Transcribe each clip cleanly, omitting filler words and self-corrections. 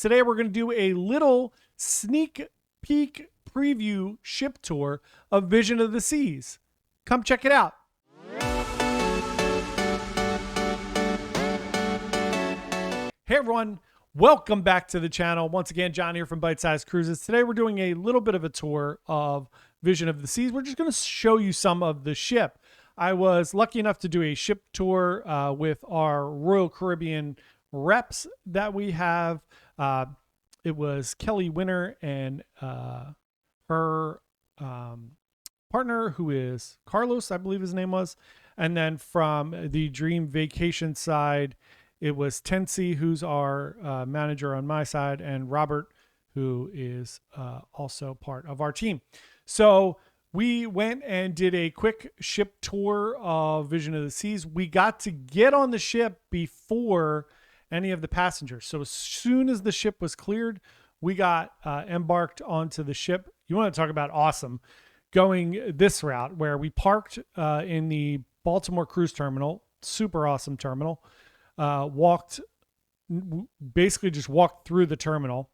Today we're going to do a little sneak peek preview ship tour of Vision of the Seas. Come check it out. Hey everyone, welcome back to the channel. Once again, John here from Bite Size Cruises. Today we're doing a little bit of a tour of Vision of the Seas. We're just going to show you some of the ship. I was lucky enough to do a ship tour with our Royal Caribbean reps that we have. It was Kelly Winter and her partner, who is Carlos, I believe his name was. And then from the Dream Vacation side, it was Tensi, who's our manager on my side, and Robert, who is also part of our team. So we went and did a quick ship tour of Vision of the Seas. We got to get on the ship before any of the passengers. So as soon as the ship was cleared, we got embarked onto the ship. You want to talk about awesome, going this route where we parked in the Baltimore cruise terminal, super awesome terminal, basically just walked through the terminal,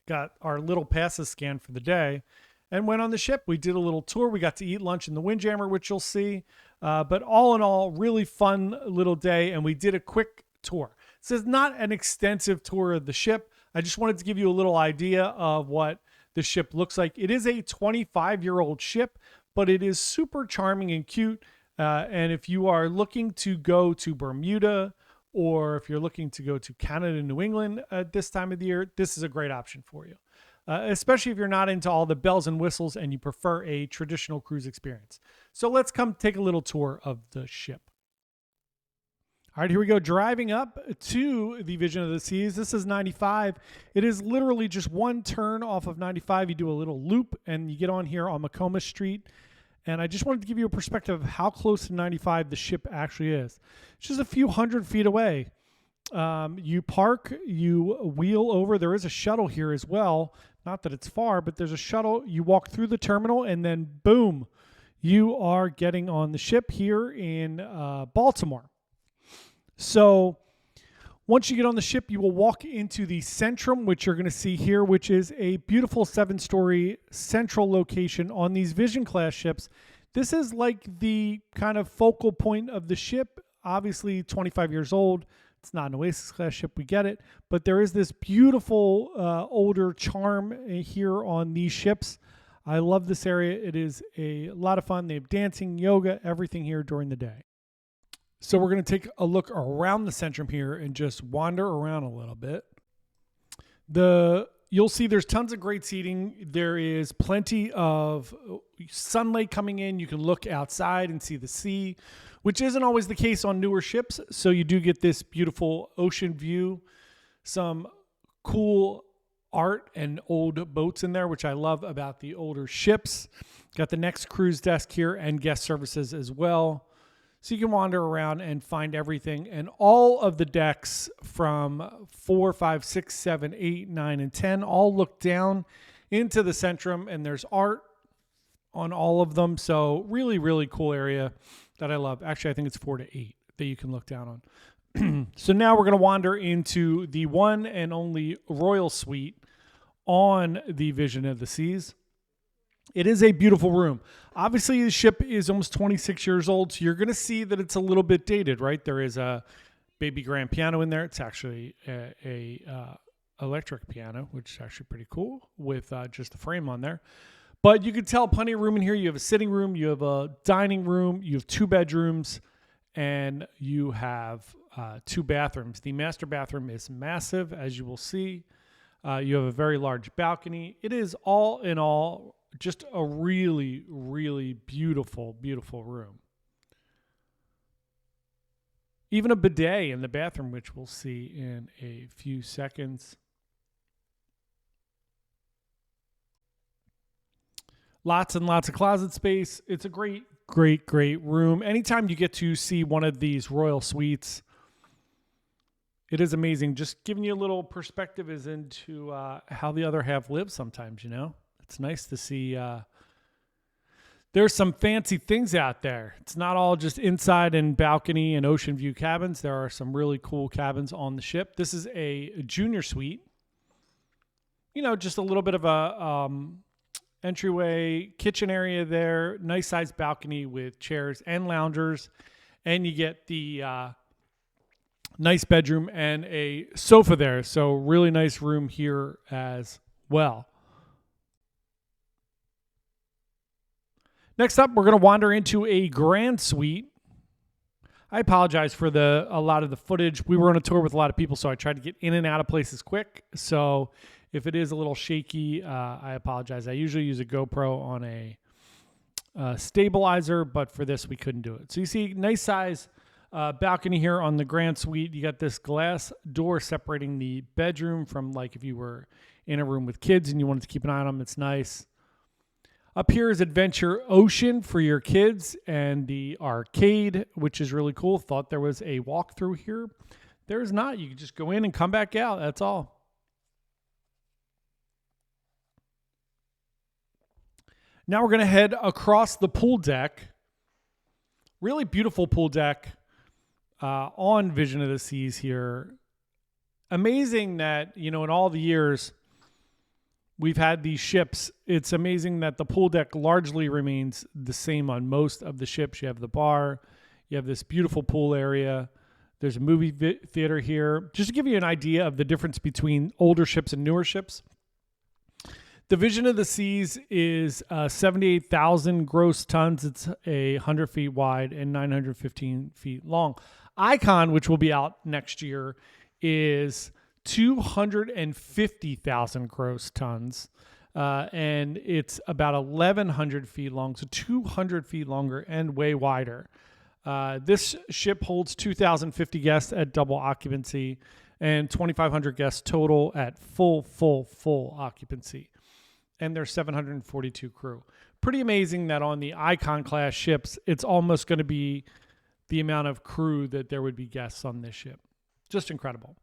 got our little passes scanned for the day, and went on the ship. We did a little tour. We got to eat lunch in the Windjammer, which you'll see. But all in all, really fun little day, and we did a quick tour. This is not an extensive tour of the ship. I just wanted to give you a little idea of what the ship looks like. It is a 25-year-old ship, but it is super charming and cute. And if you are looking to go to Bermuda, or if you're looking to go to Canada, New England at this time of the year, this is a great option for you. Especially if you're not into all the bells and whistles and you prefer a traditional cruise experience. So let's come take a little tour of the ship. All right, here we go. Driving up to the Vision of the Seas. This is 95. It is literally just one turn off of 95. You do a little loop and you get on here on Macoma Street. And I just wanted to give you a perspective of how close to 95 the ship actually is. It's just a few hundred feet away. You park, you wheel over. There is a shuttle here as well. Not that it's far, but there's a shuttle. You walk through the terminal and then boom, you are getting on the ship here in Baltimore. So once you get on the ship, you will walk into the Centrum, which you're going to see here, which is a beautiful 7-story central location on these Vision class ships. This is like the kind of focal point of the ship. Obviously 25 years old. It's not an Oasis class ship. We get it. But there is this beautiful older charm here on these ships. I love this area. It is a lot of fun. They have dancing, yoga, everything here during the day. So we're going to take a look around the Centrum here and just wander around a little bit. You'll see there's tons of great seating. There is plenty of sunlight coming in. You can look outside and see the sea, which isn't always the case on newer ships. So you do get this beautiful ocean view, some cool art and old boats in there, which I love about the older ships. Got the next cruise desk here and guest services as well. So you can wander around and find everything. And all of the decks from 4, 5, 6, 7, 8, 9, and 10 all look down into the Centrum. And there's art on all of them. So really, really cool area that I love. Actually, I think it's 4 to 8 that you can look down on. So now we're going to wander into the one and only Royal Suite on the Vision of the Seas. It is a beautiful room. Obviously, the ship is almost 26 years old, so you're going to see that it's a little bit dated, right? There is a baby grand piano in there. It's actually a electric piano, which is actually pretty cool with just a frame on there. But you can tell plenty of room in here. You have a sitting room, you have a dining room, you have 2 bedrooms, and you have 2 bathrooms. The master bathroom is massive, as you will see. You have a very large balcony. It is all in all just a really, really beautiful, beautiful room. Even a bidet in the bathroom, which we'll see in a few seconds. Lots and lots of closet space. It's a great, great, great room. Anytime you get to see one of these royal suites, it is amazing. Just giving you a little perspective as into how the other half lives sometimes, you know? It's nice to see there's some fancy things out there. It's not all just inside and balcony and ocean view cabins. There are some really cool cabins on the ship. This is a junior suite. just a little bit of a entryway kitchen area there. Nice sized balcony with chairs and loungers. And you get the nice bedroom and a sofa there. So really nice room here as well. Next up, we're going to wander into a grand suite. I apologize for a lot of the footage. We were on a tour with a lot of people, so I tried to get in and out of places quick. So if it is a little shaky, I apologize. I usually use a GoPro on a stabilizer, but for this, we couldn't do it. So you see nice size balcony here on the grand suite. You got this glass door separating the bedroom from, like, if you were in a room with kids and you wanted to keep an eye on them, it's nice. Up here is Adventure Ocean for your kids and the arcade, which is really cool. Thought there was a walkthrough here. There's not. You can just go in and come back out. That's all. Now we're going to head across the pool deck. Really beautiful pool deck on Vision of the Seas here. Amazing that, in all the years we've had these ships, it's amazing that the pool deck largely remains the same on most of the ships. You have the bar, you have this beautiful pool area. There's a movie theater here. Just to give you an idea of the difference between older ships and newer ships, the Vision of the Seas is 78,000 gross tons. It's 100 feet wide and 915 feet long. Icon, which will be out next year, is 250,000 gross tons, and it's about 1,100 feet long, so 200 feet longer and way wider. This ship holds 2,050 guests at double occupancy and 2,500 guests total at full occupancy. And there's 742 crew. Pretty amazing that on the Icon class ships, it's almost going to be the amount of crew that there would be guests on this ship. Just incredible.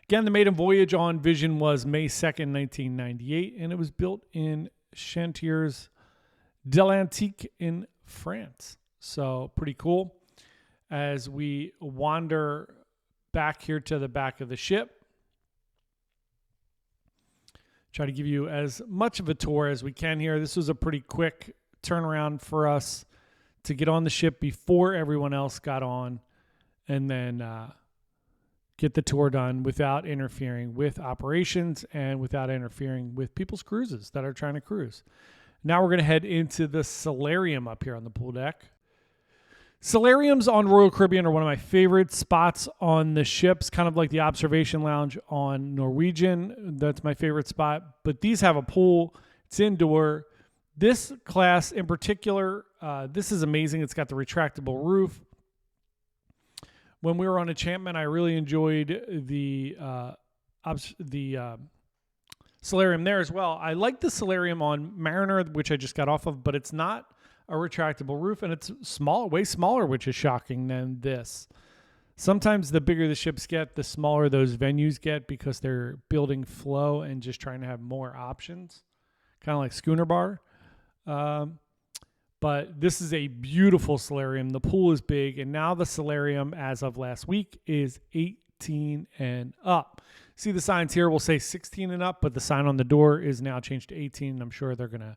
Again, the maiden voyage on Vision was May 2nd, 1998, and it was built in Chantiers de l'Antique in France. So pretty cool. As we wander back here to the back of the ship, try to give you as much of a tour as we can here. This was a pretty quick turnaround for us to get on the ship before everyone else got on, and then get the tour done without interfering with operations and without interfering with people's cruises that are trying to cruise. Now we're going to head into the solarium up here on the pool deck. Solariums on Royal Caribbean are one of my favorite spots on the ships, kind of like the observation lounge on Norwegian. That's my favorite spot. But these have a pool. It's indoor. This class in particular, this is amazing. It's got the retractable roof. When we were on Enchantment, I really enjoyed the solarium there as well. I like the solarium on Mariner, which I just got off of, but it's not a retractable roof, and it's small, way smaller, which is shocking than this. Sometimes the bigger the ships get, the smaller those venues get because they're building flow and just trying to have more options, kind of like Schooner Bar. But this is a beautiful solarium. The pool is big, and now the solarium, as of last week, is 18 and up. See the signs here will say 16 and up, but the sign on the door is now changed to 18. I'm sure they're going to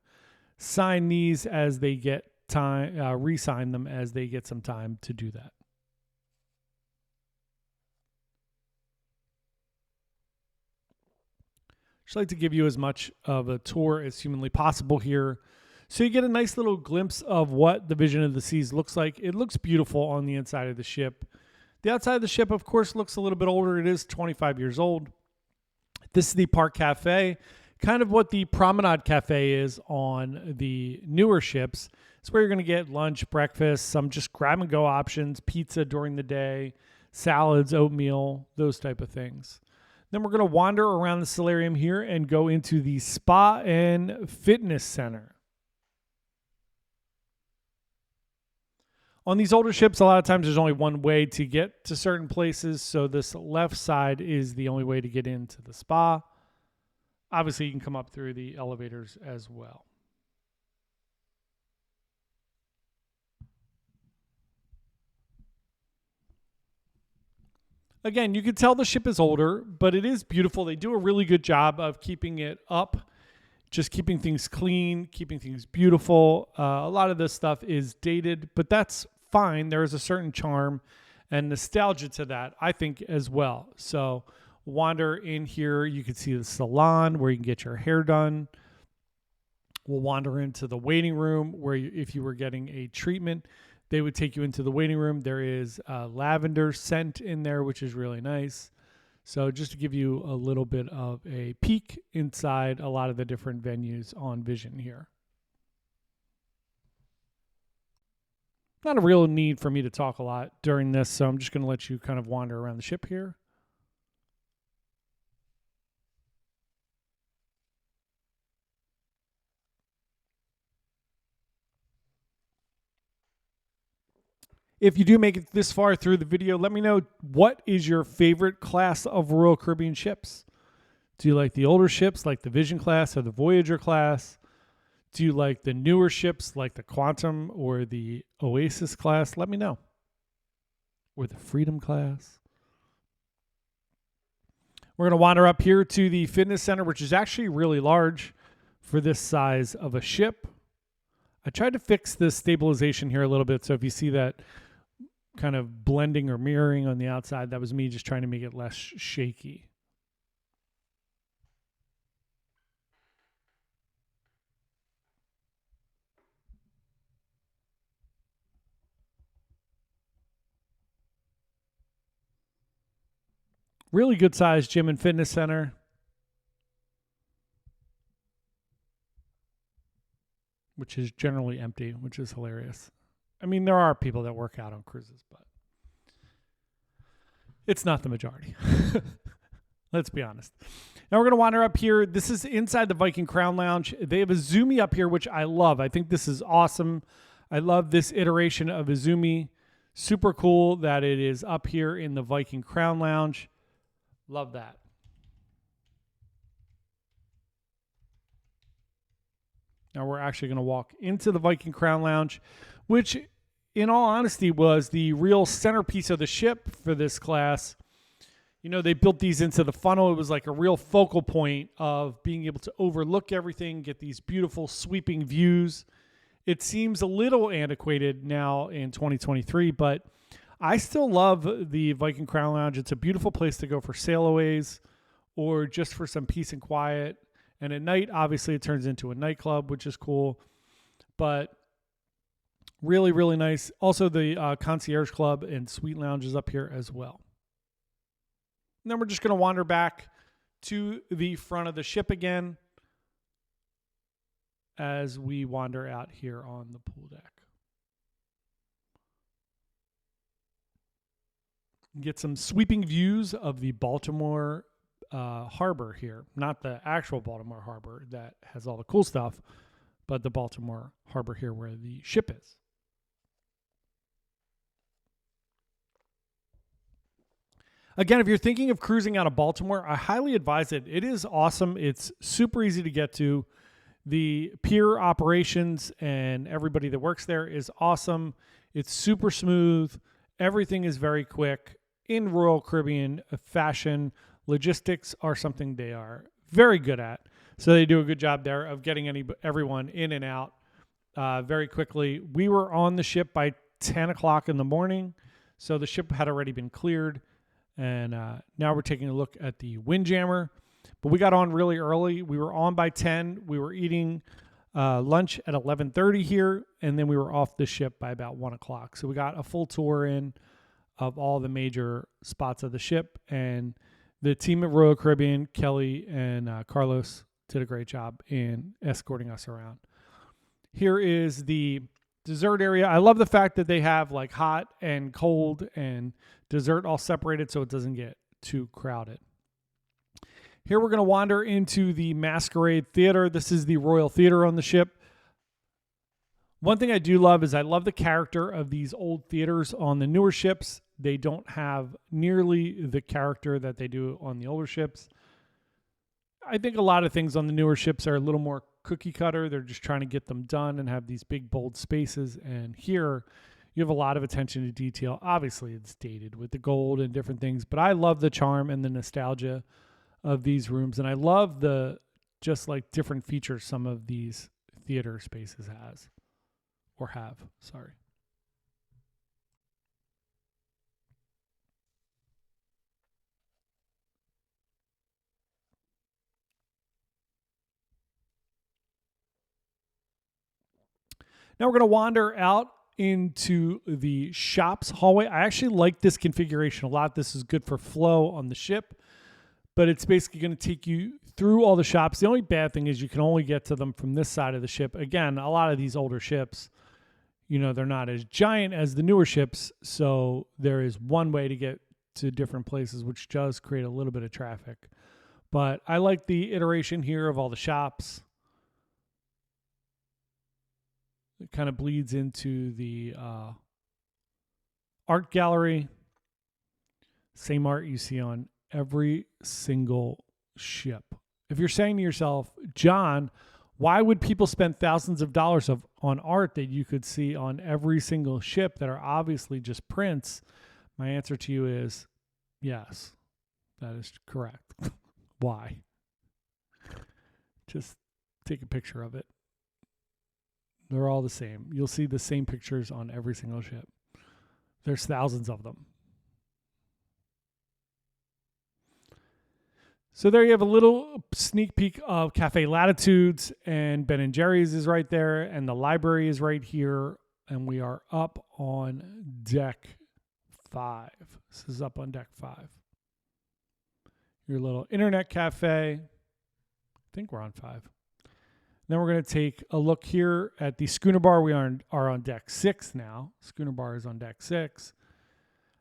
sign these as they get time, re-sign them as they get some time to do that. Just like to give you as much of a tour as humanly possible here, so you get a nice little glimpse of what the Vision of the Seas looks like. It looks beautiful on the inside of the ship. The outside of the ship, of course, looks a little bit older. It is 25 years old. This is the Park Cafe, kind of what the Promenade Cafe is on the newer ships. It's where you're going to get lunch, breakfast, some just grab-and-go options, pizza during the day, salads, oatmeal, those type of things. Then we're going to wander around the solarium here and go into the Spa and Fitness Center. On these older ships, a lot of times there's only one way to get to certain places, so this left side is the only way to get into the spa. Obviously, you can come up through the elevators as well. Again, you can tell the ship is older, but it is beautiful. They do a really good job of keeping it up, just keeping things clean, keeping things beautiful. A lot of this stuff is dated, but that's fine. There is a certain charm and nostalgia to that, I think, as well. So wander in here. You can see the salon where you can get your hair done. We'll wander into the waiting room where if you were getting a treatment, they would take you into the waiting room. There is a lavender scent in there, which is really nice. So just to give you a little bit of a peek inside a lot of the different venues on Vision here. Not a real need for me to talk a lot during this, so I'm just going to let you kind of wander around the ship here. If you do make it this far through the video, let me know what is your favorite class of Royal Caribbean ships. Do you like the older ships like the Vision class or the Voyager class? Do you like the newer ships like the Quantum or the Oasis class? Let me know. Or the Freedom class. We're going to wander up here to the fitness center, which is actually really large for this size of a ship. I tried to fix this stabilization here a little bit, so if you see that kind of blending or mirroring on the outside, that was me just trying to make it less shaky. Really good sized gym and fitness center. Which is generally empty, which is hilarious. I mean, there are people that work out on cruises, but it's not the majority. Let's be honest. Now we're going to wander up here. This is inside the Viking Crown Lounge. They have Izumi up here, which I love. I think this is awesome. I love this iteration of Izumi. Super cool that it is up here in the Viking Crown Lounge. Love that. Now we're actually going to walk into the Viking Crown Lounge, which in all honesty was the real centerpiece of the ship for this class. You know, they built these into the funnel. It was like a real focal point of being able to overlook everything, get these beautiful sweeping views. It seems a little antiquated now in 2023, but I still love the Viking Crown Lounge. It's a beautiful place to go for sailaways or just for some peace and quiet. And at night, obviously, it turns into a nightclub, which is cool. But really, really nice. Also, the Concierge Club and Suite Lounge is up here as well. And then we're just going to wander back to the front of the ship again as we wander out here on the pool deck. Get some sweeping views of the Baltimore harbor here. Not the actual Baltimore harbor that has all the cool stuff, but the Baltimore harbor here where the ship is. Again, if you're thinking of cruising out of Baltimore, I highly advise it. It is awesome. It's super easy to get to. The pier operations and everybody that works there is awesome. It's super smooth. Everything is very quick. In Royal Caribbean fashion, logistics are something they are very good at. So they do a good job there of getting everyone in and out very quickly. We were on the ship by 10 o'clock in the morning, so the ship had already been cleared. And now we're taking a look at the Windjammer. But we got on really early. We were on by 10. We were eating lunch at 11:30 here, and then we were off the ship by about 1 o'clock. So we got a full tour in of all the major spots of the ship. And the team at Royal Caribbean, Kelly and Carlos, did a great job in escorting us around. Here is the dessert area. I love the fact that they have like hot and cold and dessert all separated so it doesn't get too crowded. Here we're going to wander into the Masquerade Theater. This is the Royal Theater on the ship. One thing I do love is I love the character of these old theaters on the newer ships. They don't have nearly the character that they do on the older ships. I think a lot of things on the newer ships are a little more cookie cutter. They're just trying to get them done and have these big, bold spaces. And here, You have a lot of attention to detail. Obviously, it's dated with the gold and different things, but I love the charm and the nostalgia of these rooms, and I love the just like different features some of these theater spaces has or have. Sorry. Now we're going to wander out into the shops hallway. I actually like this configuration a lot. This is good for flow on the ship, but it's basically going to take you through all the shops. The only bad thing is you can only get to them from this side of the ship. Again, a lot of these older ships, they're not as giant as the newer ships, so there is one way to get to different places, which does create a little bit of traffic. But I like the iteration here of all the shops. It kind of bleeds into the art gallery. Same art you see on every single ship. If you're saying to yourself, John, why would people spend thousands of dollars on art that you could see on every single ship that are obviously just prints? My answer to you is yes, that is correct. Why? Just take a picture of it. They're all the same. You'll see the same pictures on every single ship. There's thousands of them. So there you have a little sneak peek of Cafe Latitudes, and Ben & Jerry's is right there, and the library is right here, and we are up on deck 5. This is up on deck 5. Your little internet cafe. I think we're on 5. Then we're going to take a look here at the schooner bar. We are on deck 6 now. Schooner bar is on deck 6.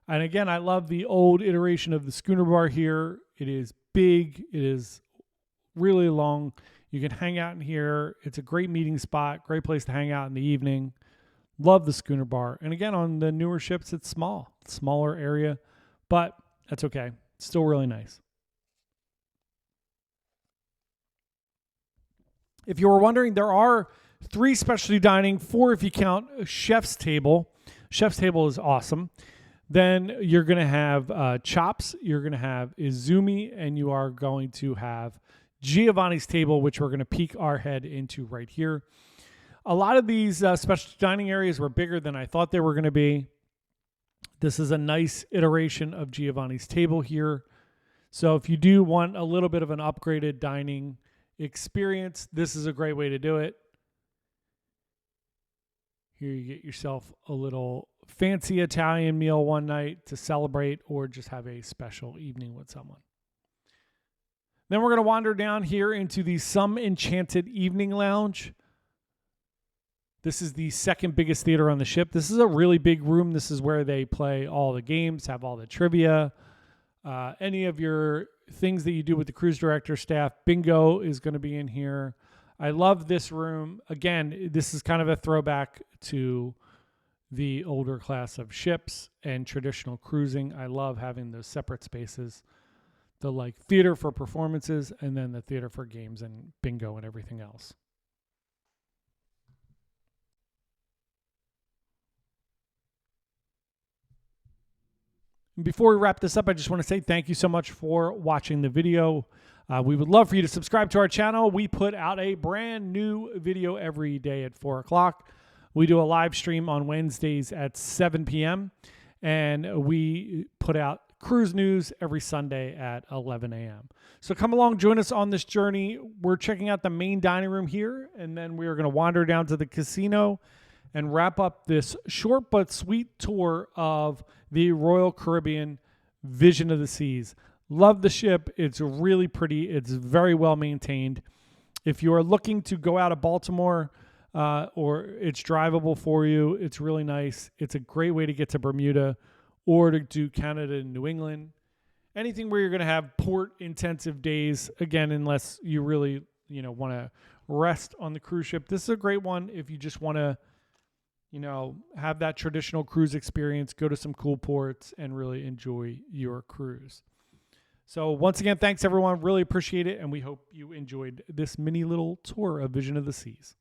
And again, I love the old iteration of the schooner bar here. It is big. It is really long. You can hang out in here. It's a great meeting spot, great place to hang out in the evening. Love the schooner bar. And again, on the newer ships, it's small. Smaller area, but that's okay. Still really nice. If you were wondering, there are 3 specialty dining, 4 if you count chef's table. Chef's table is awesome. Then you're going to have chops. You're going to have izumi, and you are going to have Giovanni's table, which we're going to peek our head into right here. A lot of these specialty dining areas were bigger than I thought they were going to be. This is a nice iteration of Giovanni's table here. So if you do want a little bit of an upgraded dining experience, this is a great way to do it. Here you get yourself a little fancy Italian meal one night to celebrate, or just have a special evening with someone. Then we're going to wander down here into the Some Enchanted Evening Lounge. This is the second biggest theater on the ship. This is a really big room. This is where they play all the games, have all the trivia, any of your things that you do with the cruise director staff. Bingo is going to be in here. I love this room. Again, this is kind of a throwback to the older class of ships and traditional cruising. I love having those separate spaces, the like theater for performances, and then the theater for games and bingo and everything else. Before we wrap this up, I just want to say thank you so much for watching the video. We would love for you to subscribe to our channel. We put out a brand new video every day at 4 o'clock. We do a live stream on Wednesdays at 7 p.m. And we put out cruise news every Sunday at 11 a.m. So come along, join us on this journey. We're checking out the main dining room here, and then we are going to wander down to the casino and wrap up this short but sweet tour of the Royal Caribbean Vision of the Seas. Love the ship. It's really pretty. It's very well maintained. If you are looking to go out of Baltimore, or it's drivable for you, it's really nice. It's a great way to get to Bermuda or to do Canada and New England. Anything where you're going to have port intensive days, again, unless you really, want to rest on the cruise ship. This is a great one if you just want to, have that traditional cruise experience, go to some cool ports and really enjoy your cruise. So once again, thanks everyone. Really appreciate it. And we hope you enjoyed this mini little tour of Vision of the Seas.